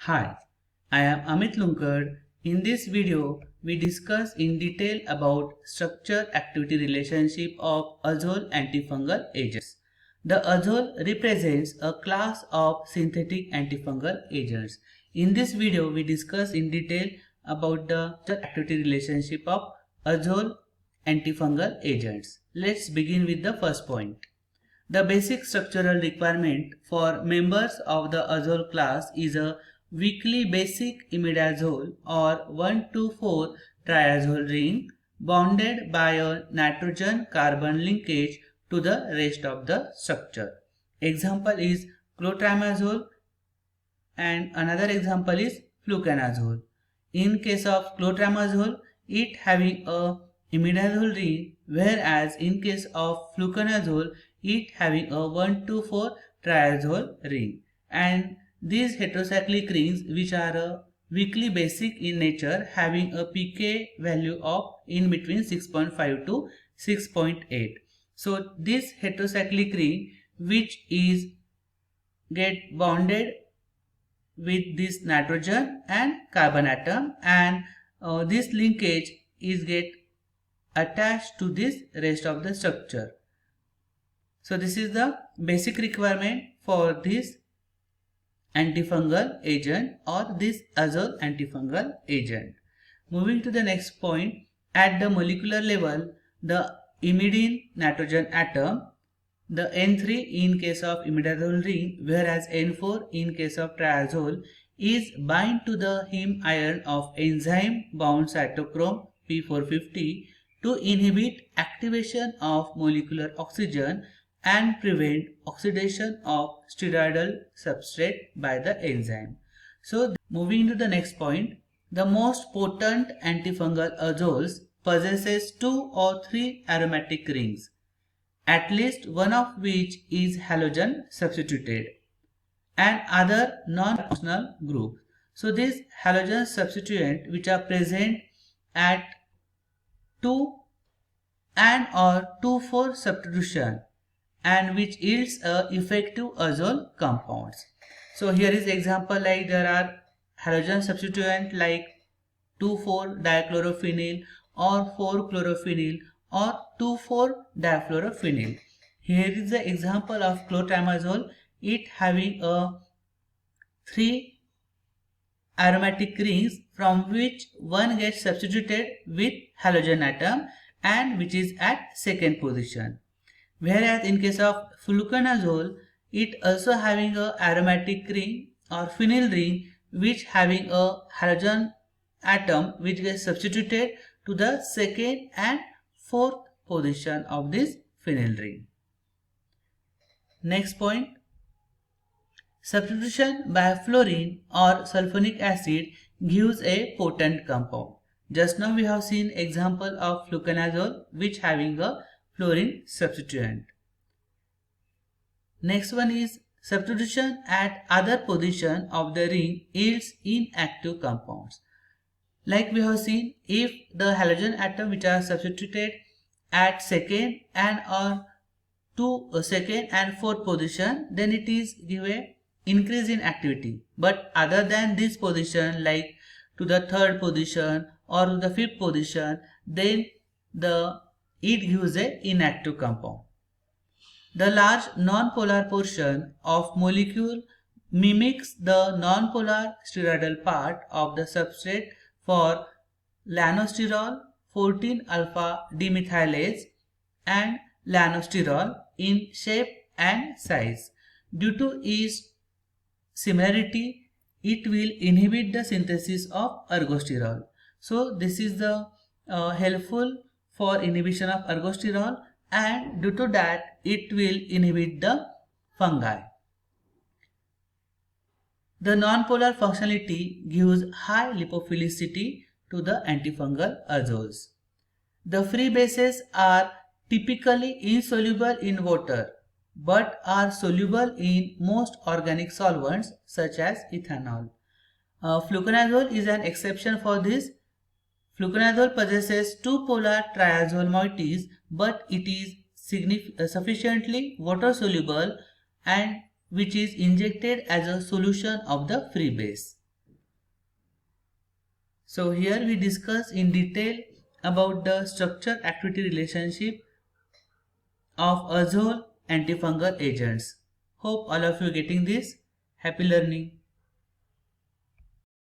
Hi, I am Amit Lunkad. In this video, we discuss in detail about structure-activity relationship of azole antifungal agents. The azole represents a class of synthetic antifungal agents. In this video, we discuss in detail about the activity relationship of azole antifungal agents. Let's begin with the first point. The basic structural requirement for members of the azole class is a weakly basic imidazole or 1,2,4-triazole ring bonded by a nitrogen-carbon linkage to the rest of the structure. Example is clotrimazole and another example is fluconazole. In case of clotrimazole, it having a imidazole ring, whereas in case of fluconazole, it having a 1,2,4-triazole ring. And these heterocyclic rings, which are weakly basic in nature, having a pK value of in between 6.5 to 6.8. So this heterocyclic ring, which is get bonded with this nitrogen and carbon atom, and this linkage is get attached to this rest of the structure. So this is the basic requirement for this antifungal agent or this azole antifungal agent. Moving to the next point, at the molecular level, the imidine nitrogen atom, the N3 in case of imidazole ring, whereas N4 in case of triazole, is bind to the heme iron of enzyme bound cytochrome P450 to inhibit activation of molecular oxygen and prevent oxidation of steroidal substrate by the enzyme. So moving to the next point, the most potent antifungal azoles possesses 2 or 3 aromatic rings, at least one of which is halogen substituted, and other non-functional groups. So these halogen substituent which are present at 2 and or 2,4 substitution and which yields a effective azole compounds. So here is example, like there are halogen substituent like 2,4-dichlorophenyl or 4-chlorophenyl or 2,4-difluorophenyl. Here is the example of clotrimazole, it having a 3 aromatic rings from which one gets substituted with halogen atom and which is at second position. Whereas in case of fluconazole, it also having a aromatic ring or phenyl ring which having a halogen atom which gets substituted to the second and fourth position of this phenyl ring. Next point, substitution by fluorine or sulfonic acid gives a potent compound. Just now we have seen example of fluconazole which having a fluorine substituent. Next one is substitution at other position of the ring yields inactive compounds. Like we have seen, if the halogen atom which are substituted at second and or to second and fourth position, then it is give a increase in activity. But other than this position, like to the third position or to the fifth position, then it gives a inactive compound. The large non-polar portion of molecule mimics the non-polar steroidal part of the substrate for lanosterol 14-alpha demethylase and lanosterol in shape and size. Due to its similarity, it will inhibit the synthesis of ergosterol. So this is the helpful for inhibition of ergosterol, and due to that it will inhibit the fungi. The nonpolar functionality gives high lipophilicity to the antifungal azoles. The free bases are typically insoluble in water but are soluble in most organic solvents such as ethanol. Fluconazole is an exception for this. Fluconazole possesses 2 polar triazole moieties, but it is sufficiently water soluble and which is injected as a solution of the free base. So here we discuss in detail about the structure activity relationship of azole antifungal agents. Hope all of you are getting this. Happy learning.